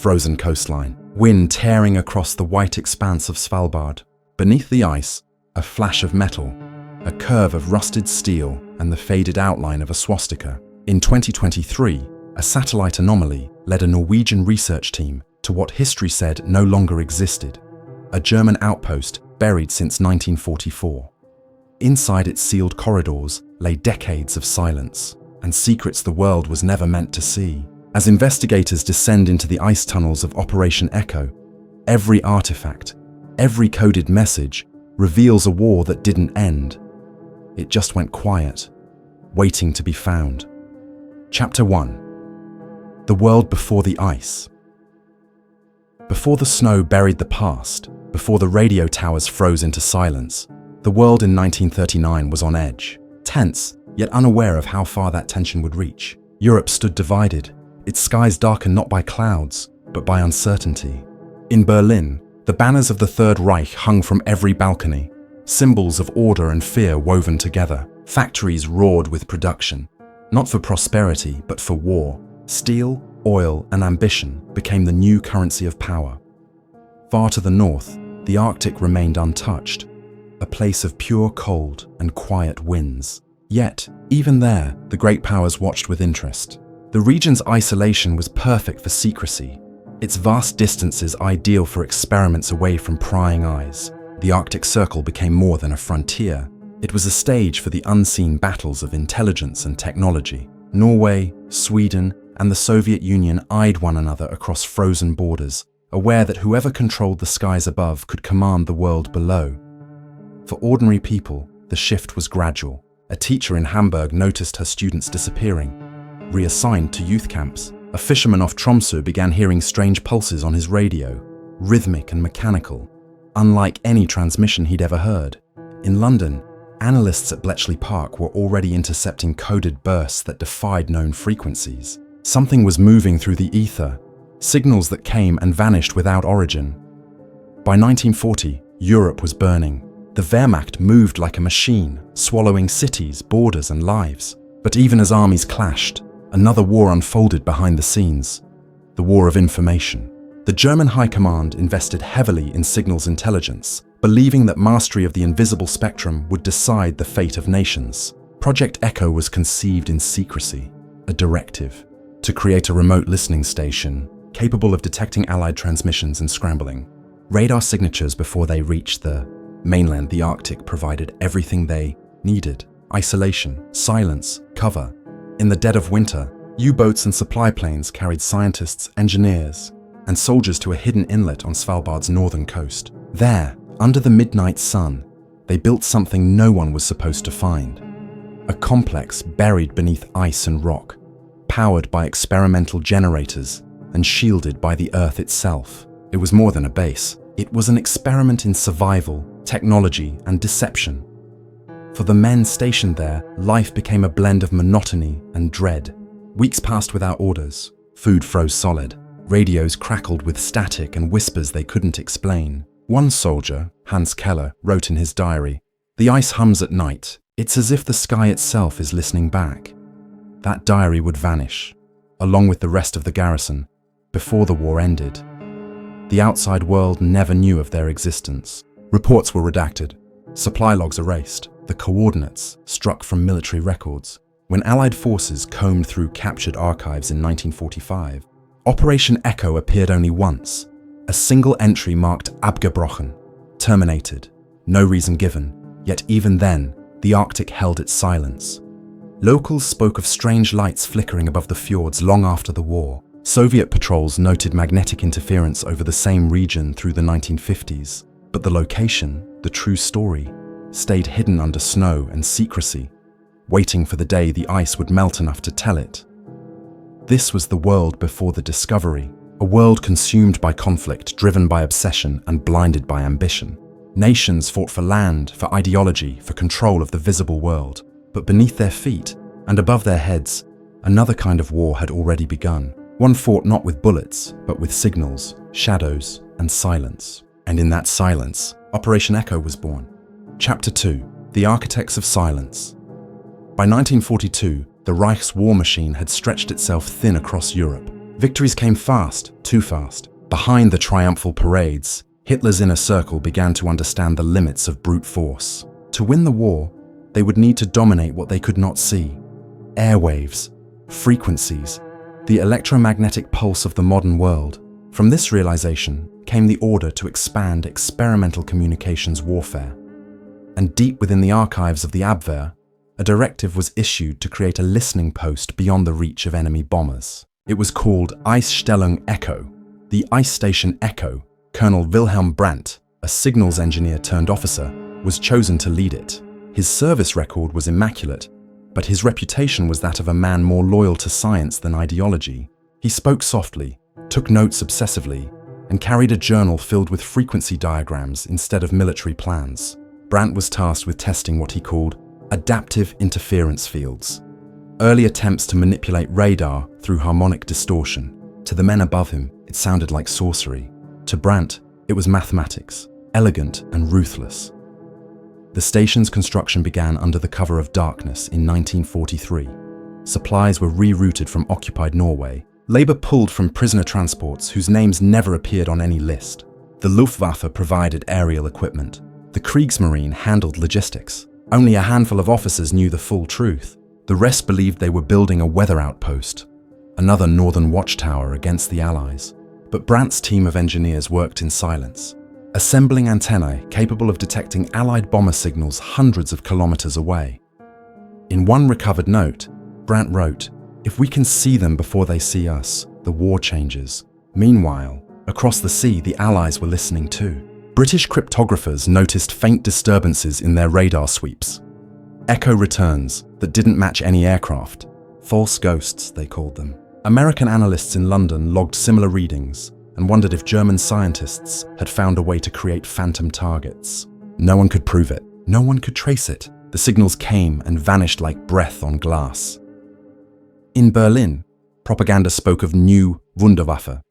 frozen coastline, wind tearing across the white expanse of Svalbard. Beneath the ice, a flash of metal, a curve of rusted steel, and the faded outline of a swastika. In 2023, a satellite anomaly led a Norwegian research team to what history said no longer existed, a German outpost buried since 1944. Inside its sealed corridors lay decades of silence and secrets the world was never meant to see. As investigators descend into the ice tunnels of Operation Echo, every artifact, every coded message reveals a war that didn't end. It just went quiet, waiting to be found. Chapter 1. The World Before the Ice. Before the snow buried the past, before the radio towers froze into silence, the world in 1939 was on edge, tense, yet unaware of how far that tension would reach. Europe stood divided, its skies darkened not by clouds, but by uncertainty. In Berlin, the banners of the Third Reich hung from every balcony, symbols of order and fear woven together. Factories roared with production, not for prosperity, but for war. Steel, oil, and ambition became the new currency of power. Far to the north, the Arctic remained untouched, a place of pure cold and quiet winds. Yet, even there, the great powers watched with interest. The region's isolation was perfect for secrecy, its vast distances ideal for experiments away from prying eyes. The Arctic Circle became more than a frontier. It was a stage for the unseen battles of intelligence and technology. Norway, Sweden, and the Soviet Union eyed one another across frozen borders, aware that whoever controlled the skies above could command the world below. For ordinary people, the shift was gradual. A teacher in Hamburg noticed her students disappearing. Reassigned to youth camps, a fisherman off Tromsø began hearing strange pulses on his radio, rhythmic and mechanical, unlike any transmission he'd ever heard. In London, analysts at Bletchley Park were already intercepting coded bursts that defied known frequencies. Something was moving through the ether, signals that came and vanished without origin. By 1940, Europe was burning. The Wehrmacht moved like a machine, swallowing cities, borders, and lives. But even as armies clashed, another war unfolded behind the scenes, the war of information. The German High Command invested heavily in signals intelligence, believing that mastery of the invisible spectrum would decide the fate of nations. Project Echo was conceived in secrecy, a directive to create a remote listening station capable of detecting Allied transmissions and scrambling. Radar signatures before they reached the mainland, the Arctic provided everything they needed: isolation, silence, cover. In the dead of winter, U-boats and supply planes carried scientists, engineers, and soldiers to a hidden inlet on Svalbard's northern coast. There, under the midnight sun, they built something no one was supposed to find. A complex buried beneath ice and rock, powered by experimental generators and shielded by the Earth itself. It was more than a base. It was an experiment in survival, technology, and deception. For the men stationed there, life became a blend of monotony and dread. Weeks passed without orders. Food froze solid. Radios crackled with static and whispers they couldn't explain. One soldier, Hans Keller, wrote in his diary, "The ice hums at night. It's as if the sky itself is listening back." That diary would vanish, along with the rest of the garrison, before the war ended. The outside world never knew of their existence. Reports were redacted, supply logs erased, the coordinates struck from military records. When Allied forces combed through captured archives in 1945, Operation Echo appeared only once. A single entry marked abgebrochen, terminated, no reason given, yet even then, the Arctic held its silence. Locals spoke of strange lights flickering above the fjords long after the war. Soviet patrols noted magnetic interference over the same region through the 1950s, but the location, the true story, stayed hidden under snow and secrecy, waiting for the day the ice would melt enough to tell it. This was the world before the discovery, a world consumed by conflict, driven by obsession, and blinded by ambition. Nations fought for land, for ideology, for control of the visible world, but beneath their feet and above their heads, another kind of war had already begun. One fought not with bullets, but with signals, shadows, and silence. And in that silence, Operation Echo was born. Chapter 2. The Architects of Silence. By 1942, the Reich's war machine had stretched itself thin across Europe. Victories came fast, too fast. Behind the triumphal parades, Hitler's inner circle began to understand the limits of brute force. To win the war, they would need to dominate what they could not see. Airwaves, frequencies, the electromagnetic pulse of the modern world. From this realization came the order to expand experimental communications warfare. And deep within the archives of the Abwehr, a directive was issued to create a listening post beyond the reach of enemy bombers. It was called Eisstellung Echo. The Ice Station Echo, Colonel Wilhelm Brandt, a signals engineer turned officer, was chosen to lead it. His service record was immaculate, but his reputation was that of a man more loyal to science than ideology. He spoke softly, took notes obsessively, and carried a journal filled with frequency diagrams instead of military plans. Brandt was tasked with testing what he called adaptive interference fields, early attempts to manipulate radar through harmonic distortion. To the men above him, it sounded like sorcery. To Brandt, it was mathematics, elegant and ruthless. The station's construction began under the cover of darkness in 1943. Supplies were rerouted from occupied Norway. Labor pulled from prisoner transports whose names never appeared on any list. The Luftwaffe provided aerial equipment. The Kriegsmarine handled logistics. Only a handful of officers knew the full truth. The rest believed they were building a weather outpost, another northern watchtower against the Allies. But Brandt's team of engineers worked in silence, assembling antennae capable of detecting Allied bomber signals hundreds of kilometers away. In one recovered note, Brandt wrote, "If we can see them before they see us, the war changes." Meanwhile, across the sea, the Allies were listening too. British cryptographers noticed faint disturbances in their radar sweeps. Echo returns that didn't match any aircraft. False ghosts, they called them. American analysts in London logged similar readings and wondered if German scientists had found a way to create phantom targets. No one could prove it. No one could trace it. The signals came and vanished like breath on glass. In Berlin, propaganda spoke of new Wunderwaffe,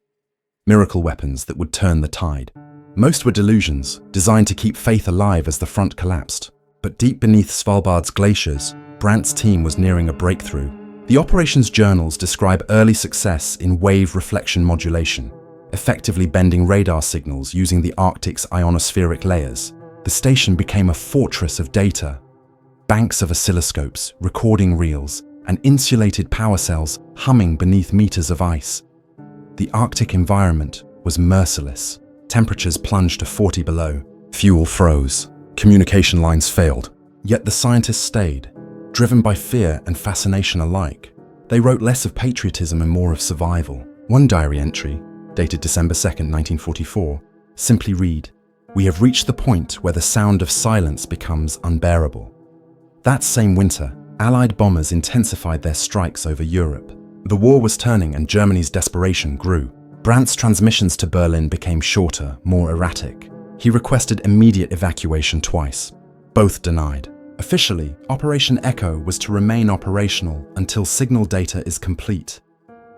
miracle weapons that would turn the tide. Most were delusions, designed to keep faith alive as the front collapsed. But deep beneath Svalbard's glaciers, Brandt's team was nearing a breakthrough. The operations journals describe early success in wave reflection modulation, effectively bending radar signals using the Arctic's ionospheric layers. The station became a fortress of data. Banks of oscilloscopes, recording reels, and insulated power cells humming beneath meters of ice. The Arctic environment was merciless. Temperatures plunged to 40 below. Fuel froze. Communication lines failed. Yet the scientists stayed, driven by fear and fascination alike. They wrote less of patriotism and more of survival. One diary entry, dated December 2nd, 1944, simply read, "We have reached the point where the sound of silence becomes unbearable." That same winter, Allied bombers intensified their strikes over Europe. The war was turning and Germany's desperation grew. Brandt's transmissions to Berlin became shorter, more erratic. He requested immediate evacuation twice. Both denied. Officially, Operation Echo was to remain operational until signal data is complete.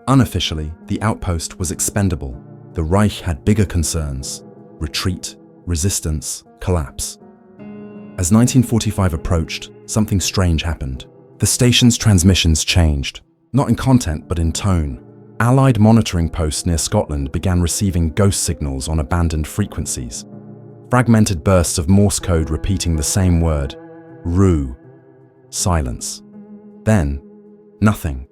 Unofficially, the outpost was expendable. The Reich had bigger concerns: retreat, resistance, collapse. As 1945 approached, something strange happened. The station's transmissions changed, not in content but in tone. Allied monitoring posts near Scotland began receiving ghost signals on abandoned frequencies. Fragmented bursts of Morse code repeating the same word, Ru. Silence. Then, nothing.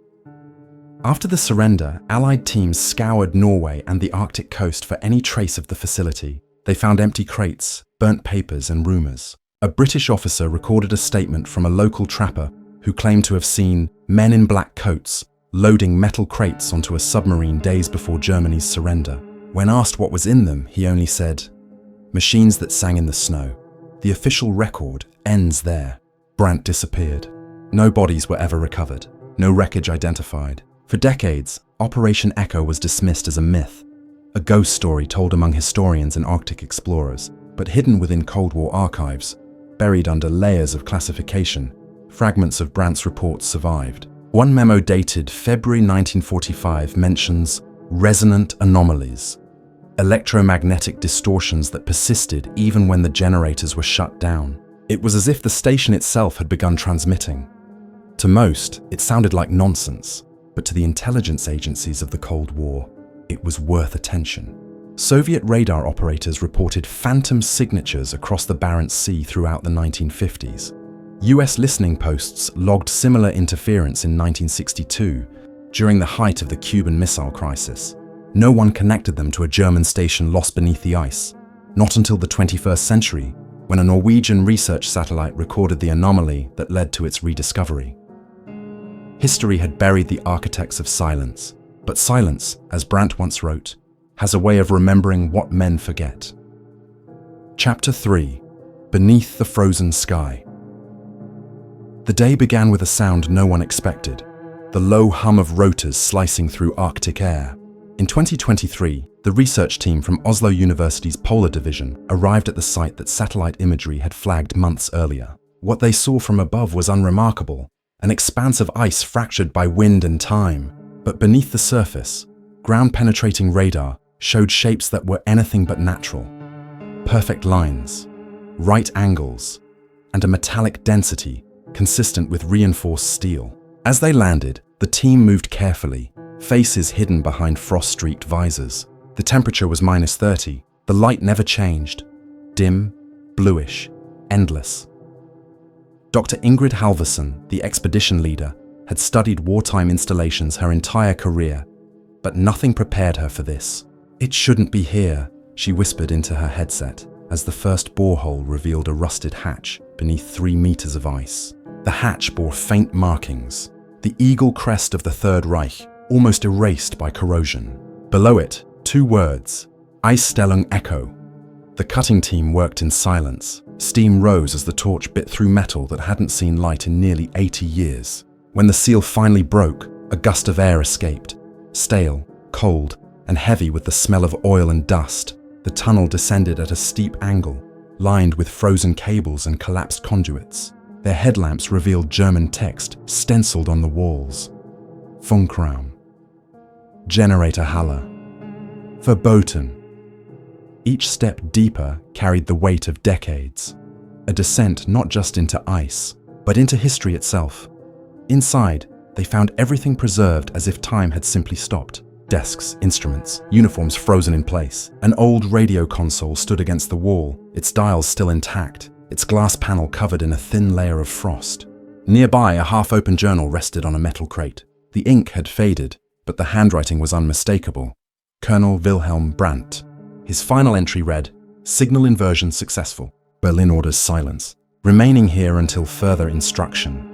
After the surrender, Allied teams scoured Norway and the Arctic coast for any trace of the facility. They found empty crates, burnt papers, and rumors. A British officer recorded a statement from a local trapper who claimed to have seen men in black coats loading metal crates onto a submarine days before Germany's surrender. When asked what was in them, he only said, "Machines that sang in the snow." The official record ends there. Brandt disappeared. No bodies were ever recovered. No wreckage identified. For decades, Operation Echo was dismissed as a myth, a ghost story told among historians and Arctic explorers, but hidden within Cold War archives, buried under layers of classification, fragments of Brandt's reports survived. One memo dated February 1945 mentions resonant anomalies, electromagnetic distortions that persisted even when the generators were shut down. It was as if the station itself had begun transmitting. To most, it sounded like nonsense. but to the intelligence agencies of the Cold War, it was worth attention. Soviet radar operators reported phantom signatures across the Barents Sea throughout the 1950s. US listening posts logged similar interference in 1962, during the height of the Cuban Missile Crisis. No one connected them to a German station lost beneath the ice, not until the 21st century, when a Norwegian research satellite recorded the anomaly that led to its rediscovery. History had buried the architects of silence, but silence, as Brandt once wrote, has a way of remembering what men forget. Chapter 3: Beneath the Frozen Sky. The day began with a sound no one expected, the low hum of rotors slicing through Arctic air. In 2023, the research team from Oslo University's Polar Division arrived at the site that satellite imagery had flagged months earlier. What they saw from above was unremarkable, an expanse of ice fractured by wind and time. But beneath the surface, ground-penetrating radar showed shapes that were anything but natural. Perfect lines, right angles, and a metallic density consistent with reinforced steel. As they landed, the team moved carefully, faces hidden behind frost-streaked visors. The temperature was -30. The light never changed. Dim, bluish, endless. Dr. Ingrid Halvorsen, the expedition leader, had studied wartime installations her entire career, but nothing prepared her for this. "It shouldn't be here," she whispered into her headset as the first borehole revealed a rusted hatch beneath 3 meters of ice. The hatch bore faint markings, the eagle crest of the Third Reich, almost erased by corrosion. Below it, 2 words: Eisstellung Echo. The cutting team worked in silence. Steam rose as the torch bit through metal that hadn't seen light in nearly 80 years. When the seal finally broke, a gust of air escaped. Stale, cold, and heavy with the smell of oil and dust, the tunnel descended at a steep angle, lined with frozen cables and collapsed conduits. Their headlamps revealed German text stenciled on the walls. Funkraum. Generatorhalle. Verboten. Each step deeper carried the weight of decades. A descent not just into ice, but into history itself. Inside, they found everything preserved as if time had simply stopped. Desks, instruments, uniforms frozen in place. An old radio console stood against the wall, its dials still intact, its glass panel covered in a thin layer of frost. Nearby, a half-open journal rested on a metal crate. The ink had faded, but the handwriting was unmistakable. Colonel Wilhelm Brandt. His final entry read, "Signal inversion successful. Berlin orders silence. Remaining here until further instruction."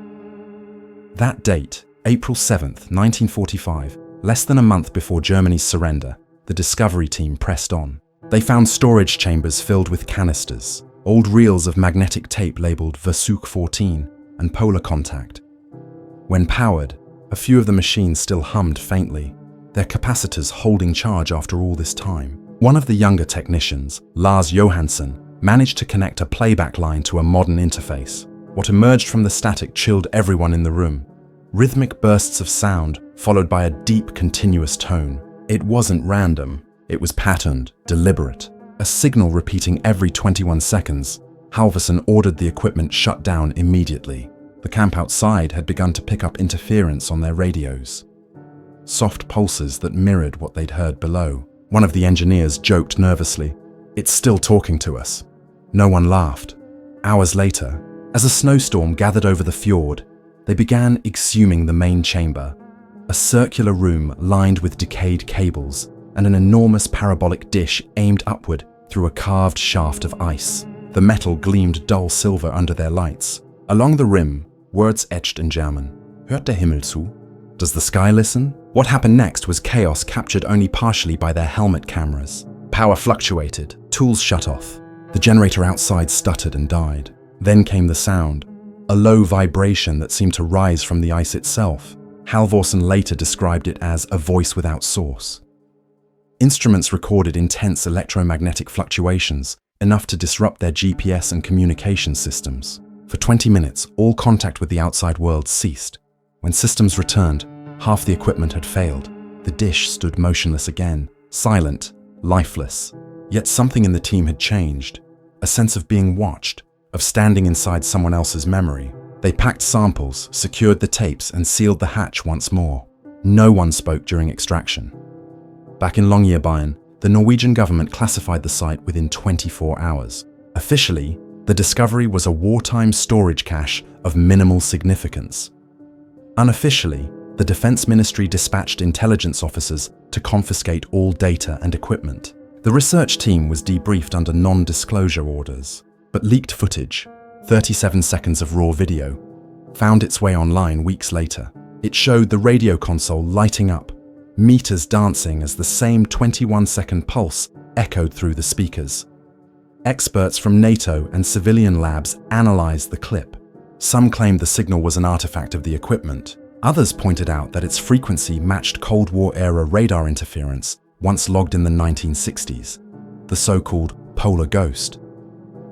That date, April 7th, 1945, less than a month before Germany's surrender, the discovery team pressed on. They found storage chambers filled with canisters, old reels of magnetic tape labeled Versuch 14 and Polar Contact. When powered, a few of the machines still hummed faintly, their capacitors holding charge after all this time. One of the younger technicians, Lars Johansson, managed to connect a playback line to a modern interface. What emerged from the static chilled everyone in the room. Rhythmic bursts of sound, followed by a deep, continuous tone. It wasn't random. It was patterned, deliberate. A signal repeating every 21 seconds. Halvorsen ordered the equipment shut down immediately. The camp outside had begun to pick up interference on their radios. Soft pulses that mirrored what they'd heard below. One of the engineers joked nervously, "It's still talking to us." No one laughed. Hours later, as a snowstorm gathered over the fjord, they began exhuming the main chamber, a circular room lined with decayed cables and an enormous parabolic dish aimed upward through a carved shaft of ice. The metal gleamed dull silver under their lights. Along the rim, words etched in German. Hört der Himmel zu? Does the sky listen? What happened next was chaos captured only partially by their helmet cameras. Power fluctuated, tools shut off. The generator outside stuttered and died. Then came the sound, a low vibration that seemed to rise from the ice itself. Halvorsen later described it as a voice without source. Instruments recorded intense electromagnetic fluctuations, enough to disrupt their GPS and communication systems. For 20 minutes, all contact with the outside world ceased. When systems returned, half the equipment had failed. The dish stood motionless again, silent, lifeless. Yet something in the team had changed. A sense of being watched, of standing inside someone else's memory. They packed samples, secured the tapes, and sealed the hatch once more. No one spoke during extraction. Back in Longyearbyen, the Norwegian government classified the site within 24 hours. Officially, the discovery was a wartime storage cache of minimal significance. Unofficially, the Defense Ministry dispatched intelligence officers to confiscate all data and equipment. The research team was debriefed under non-disclosure orders, but leaked footage, 37 seconds of raw video, found its way online weeks later. It showed the radio console lighting up, meters dancing as the same 21-second pulse echoed through the speakers. Experts from NATO and civilian labs analyzed the clip. Some claimed the signal was an artifact of the equipment. Others pointed out that its frequency matched Cold War-era radar interference once logged in the 1960s, the so-called polar ghost.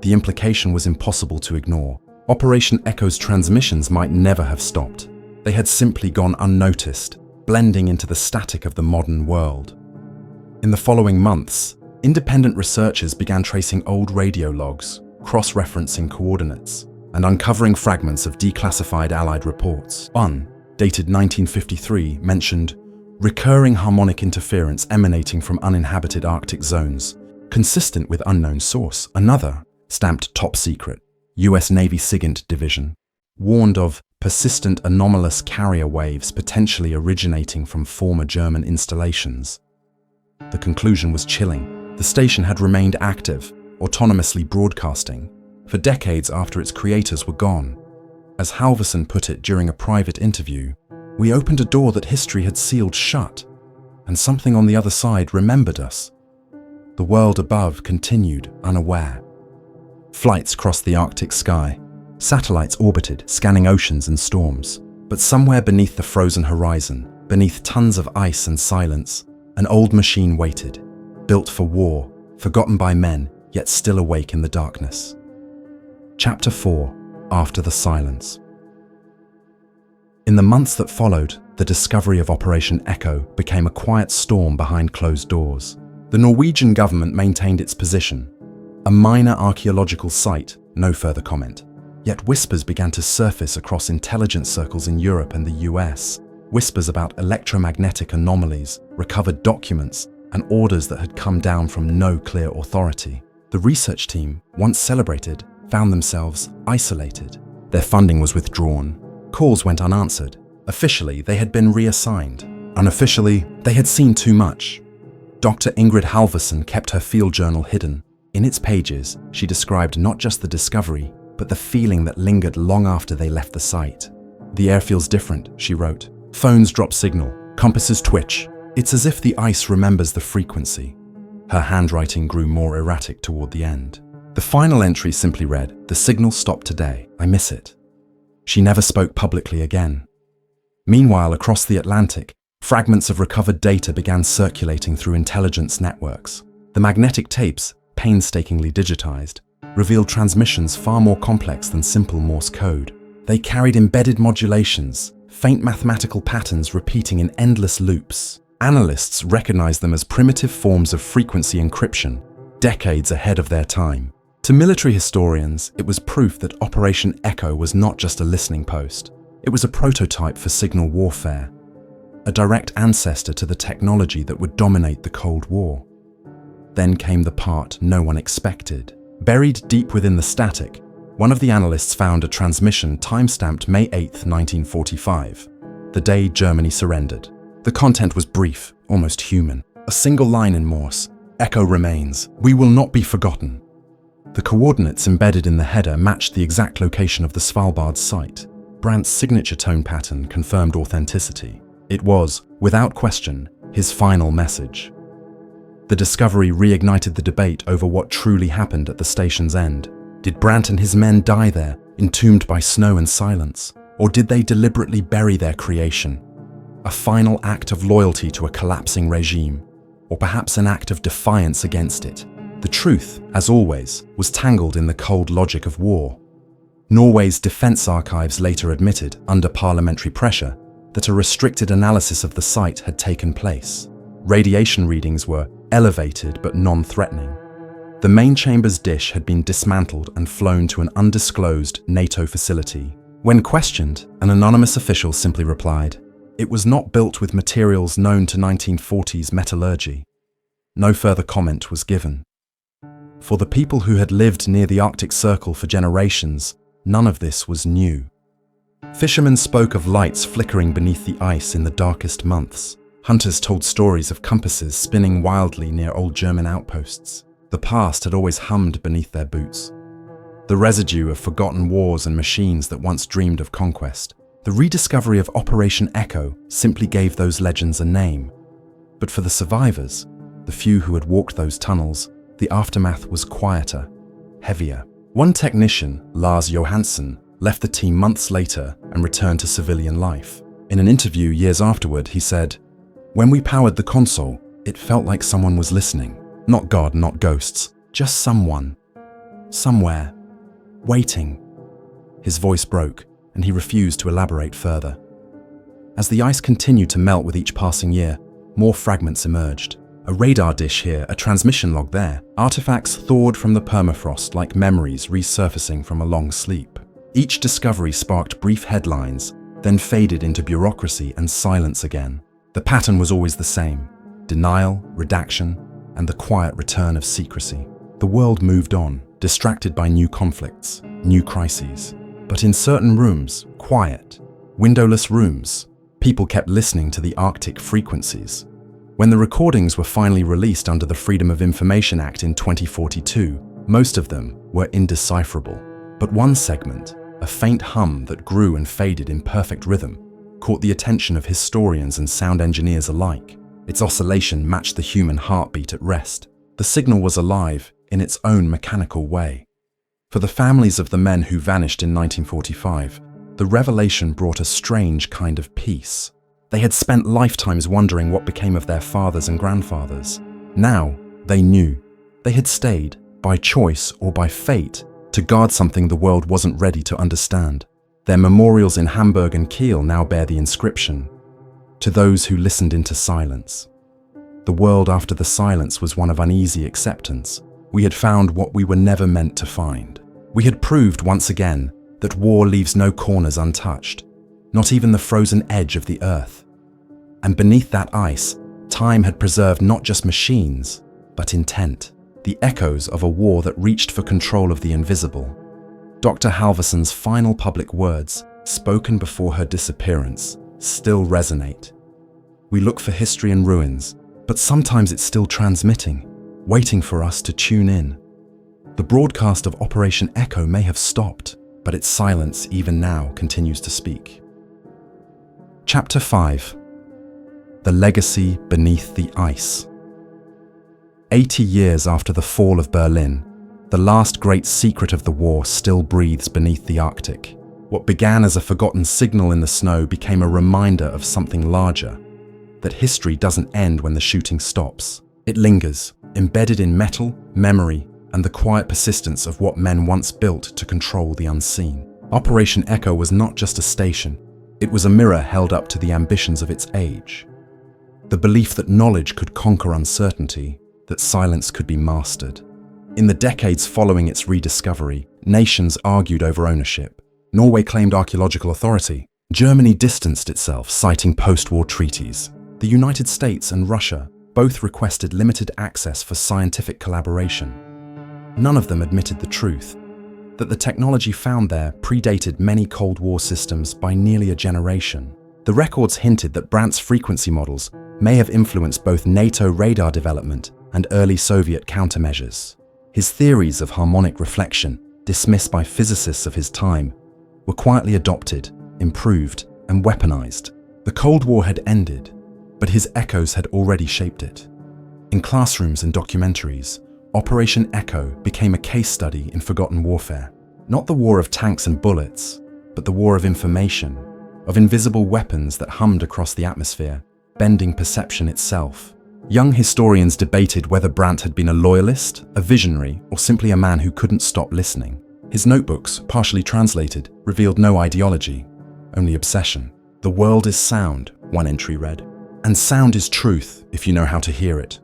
The implication was impossible to ignore. Operation Echo's transmissions might never have stopped. They had simply gone unnoticed, blending into the static of the modern world. In the following months, independent researchers began tracing old radio logs, cross-referencing coordinates, and uncovering fragments of declassified Allied reports. One, dated 1953, mentioned recurring harmonic interference emanating from uninhabited Arctic zones, consistent with unknown source. Another, stamped top secret, US Navy SIGINT division, warned of persistent anomalous carrier waves potentially originating from former German installations. The conclusion was chilling. The station had remained active, autonomously broadcasting, for decades after its creators were gone. As Halvorsen put it during a private interview, "We opened a door that history had sealed shut, and something on the other side remembered us." The world above continued unaware. Flights crossed the Arctic sky. Satellites orbited, scanning oceans and storms. But somewhere beneath the frozen horizon, beneath tons of ice and silence, an old machine waited, built for war, forgotten by men, yet still awake in the darkness. Chapter 4. After the Silence. In the months that followed, the discovery of Operation Echo became a quiet storm behind closed doors. The Norwegian government maintained its position. A minor archaeological site, no further comment. Yet whispers began to surface across intelligence circles in Europe and the US. Whispers about electromagnetic anomalies, recovered documents, and orders that had come down from no clear authority. The research team, once celebrated, found themselves isolated. Their funding was withdrawn. Calls went unanswered. Officially, they had been reassigned. Unofficially, they had seen too much. Dr. Ingrid Halvorsen kept her field journal hidden. In its pages, she described not just the discovery, but the feeling that lingered long after they left the site. "The air feels different," she wrote. "Phones drop signal, compasses twitch. It's as if the ice remembers the frequency." Her handwriting grew more erratic toward the end. The final entry simply read, "The signal stopped today. I miss it." She never spoke publicly again. Meanwhile, across the Atlantic, fragments of recovered data began circulating through intelligence networks. The magnetic tapes, painstakingly digitized, revealed transmissions far more complex than simple Morse code. They carried embedded modulations, faint mathematical patterns repeating in endless loops. Analysts recognized them as primitive forms of frequency encryption, decades ahead of their time. To military historians, it was proof that Operation Echo was not just a listening post. It was a prototype for signal warfare, a direct ancestor to the technology that would dominate the Cold War. Then came the part no one expected. Buried deep within the static, one of the analysts found a transmission time-stamped May 8, 1945, the day Germany surrendered. The content was brief, almost human. A single line in Morse, "Echo remains. We will not be forgotten." The coordinates embedded in the header matched the exact location of the Svalbard site. Brandt's signature tone pattern confirmed authenticity. It was, without question, his final message. The discovery reignited the debate over what truly happened at the station's end. Did Brandt and his men die there, entombed by snow and silence? Or did they deliberately bury their creation? A final act of loyalty to a collapsing regime, or perhaps an act of defiance against it? The truth, as always, was tangled in the cold logic of war. Norway's defense archives later admitted, under parliamentary pressure, that a restricted analysis of the site had taken place. Radiation readings were elevated but non-threatening. The main chamber's dish had been dismantled and flown to an undisclosed NATO facility. When questioned, an anonymous official simply replied, It was not built with materials known to 1940s metallurgy. No further comment was given. For the people who had lived near the Arctic Circle for generations, none of this was new. Fishermen spoke of lights flickering beneath the ice in the darkest months. Hunters told stories of compasses spinning wildly near old German outposts. The past had always hummed beneath their boots. The residue of forgotten wars and machines that once dreamed of conquest. The rediscovery of Operation Echo simply gave those legends a name. But for the survivors, the few who had walked those tunnels, the aftermath was quieter, heavier. One technician, Lars Johansson, left the team months later and returned to civilian life. In an interview years afterward, he said, "When we powered the console, it felt like someone was listening. Not God, not ghosts, just someone. Somewhere. Waiting." His voice broke, and he refused to elaborate further. As the ice continued to melt with each passing year, more fragments emerged. A radar dish here, a transmission log there. Artifacts thawed from the permafrost like memories resurfacing from a long sleep. Each discovery sparked brief headlines, then faded into bureaucracy and silence again. The pattern was always the same: denial, redaction, and the quiet return of secrecy. The world moved on, distracted by new conflicts, new crises. But in certain rooms, quiet, windowless rooms, people kept listening to the Arctic frequencies. When the recordings were finally released under the Freedom of Information Act in 2042, most of them were indecipherable. But one segment, a faint hum that grew and faded in perfect rhythm, caught the attention of historians and sound engineers alike. Its oscillation matched the human heartbeat at rest. The signal was alive in its own mechanical way. For the families of the men who vanished in 1945, the revelation brought a strange kind of peace. They had spent lifetimes wondering what became of their fathers and grandfathers. Now, they knew. They had stayed, by choice or by fate, to guard something the world wasn't ready to understand. Their memorials in Hamburg and Kiel now bear the inscription, "To those who listened into silence." The world after the silence was one of uneasy acceptance. We had found what we were never meant to find. We had proved once again that war leaves no corners untouched, not even the frozen edge of the earth. And beneath that ice, time had preserved not just machines, but intent, the echoes of a war that reached for control of the invisible. Dr. Halverson's final public words, spoken before her disappearance, still resonate. We look for history in ruins, but sometimes it's still transmitting, waiting for us to tune in. The broadcast of Operation Echo may have stopped, but its silence even now continues to speak. Chapter 5. The Legacy Beneath the Ice. 80 years after the fall of Berlin, the last great secret of the war still breathes beneath the Arctic. What began as a forgotten signal in the snow became a reminder of something larger, that history doesn't end when the shooting stops. It lingers, embedded in metal, memory, and the quiet persistence of what men once built to control the unseen. Operation Echo was not just a station, it was a mirror held up to the ambitions of its age. The belief that knowledge could conquer uncertainty, that silence could be mastered. In the decades following its rediscovery, nations argued over ownership. Norway claimed archaeological authority. Germany distanced itself, citing post-war treaties. The United States and Russia both requested limited access for scientific collaboration. None of them admitted the truth, that the technology found there predated many Cold War systems by nearly a generation. The records hinted that Brandt's frequency models may have influenced both NATO radar development and early Soviet countermeasures. His theories of harmonic reflection, dismissed by physicists of his time, were quietly adopted, improved, and weaponized. The Cold War had ended, but his echoes had already shaped it. In classrooms and documentaries, Operation Echo became a case study in forgotten warfare. Not the war of tanks and bullets, but the war of information, of invisible weapons that hummed across the atmosphere, bending perception itself. Young historians debated whether Brandt had been a loyalist, a visionary, or simply a man who couldn't stop listening. His notebooks, partially translated, revealed no ideology, only obsession. "The world is sound," one entry read, "and sound is truth if you know how to hear it."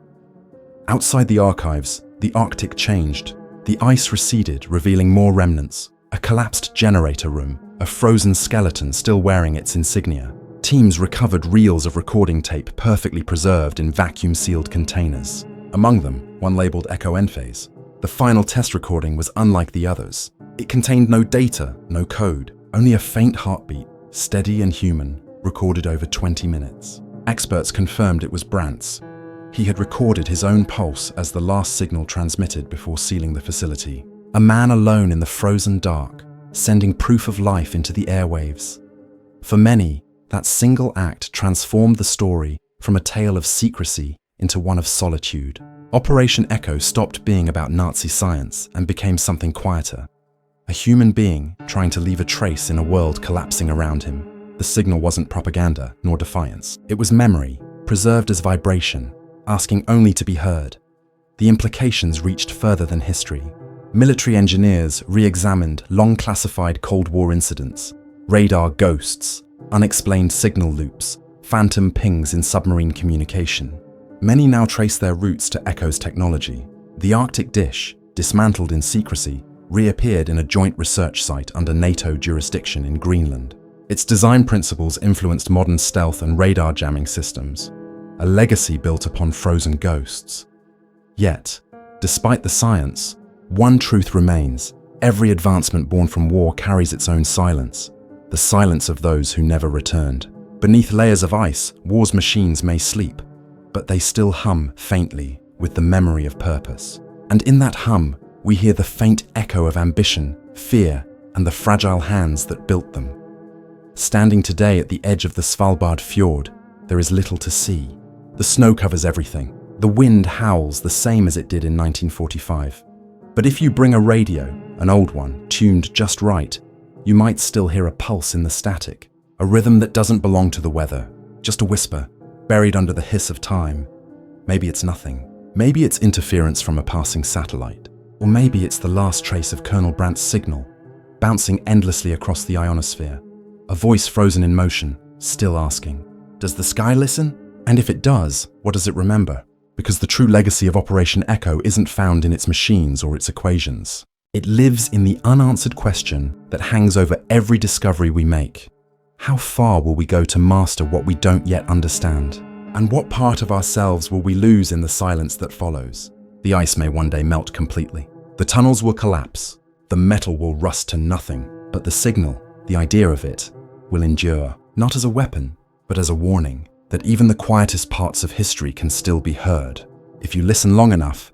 Outside the archives, the Arctic changed. The ice receded, revealing more remnants. A collapsed generator room, a frozen skeleton still wearing its insignia. Teams recovered reels of recording tape perfectly preserved in vacuum-sealed containers. Among them, one labeled Echo Enphase. The final test recording was unlike the others. It contained no data, no code, only a faint heartbeat, steady and human, recorded over 20 minutes. Experts confirmed it was Brandt's. He had recorded his own pulse as the last signal transmitted before sealing the facility. A man alone in the frozen dark, sending proof of life into the airwaves. For many, that single act transformed the story from a tale of secrecy into one of solitude. Operation Echo stopped being about Nazi science and became something quieter. A human being trying to leave a trace in a world collapsing around him. The signal wasn't propaganda nor defiance. It was memory, preserved as vibration, asking only to be heard. The implications reached further than history. Military engineers re-examined long-classified Cold War incidents, radar ghosts, unexplained signal loops, phantom pings in submarine communication. Many now trace their roots to Echo's technology. The Arctic dish, dismantled in secrecy, reappeared in a joint research site under NATO jurisdiction in Greenland. Its design principles influenced modern stealth and radar jamming systems, a legacy built upon frozen ghosts. Yet, despite the science, one truth remains: every advancement born from war carries its own silence, the silence of those who never returned. Beneath layers of ice, war's machines may sleep, but they still hum faintly with the memory of purpose. And in that hum, we hear the faint echo of ambition, fear, and the fragile hands that built them. Standing today at the edge of the Svalbard fjord, there is little to see. The snow covers everything. The wind howls the same as it did in 1945. But if you bring a radio, an old one, tuned just right, you might still hear a pulse in the static, a rhythm that doesn't belong to the weather, just a whisper, buried under the hiss of time. Maybe it's nothing. Maybe it's interference from a passing satellite. Or maybe it's the last trace of Colonel Brandt's signal, bouncing endlessly across the ionosphere. A voice frozen in motion, still asking, does the sky listen? And if it does, what does it remember? Because the true legacy of Operation Echo isn't found in its machines or its equations. It lives in the unanswered question that hangs over every discovery we make. How far will we go to master what we don't yet understand? And what part of ourselves will we lose in the silence that follows? The ice may one day melt completely. The tunnels will collapse. The metal will rust to nothing. But the signal, the idea of it, will endure, not as a weapon, but as a warning that even the quietest parts of history can still be heard. If you listen long enough,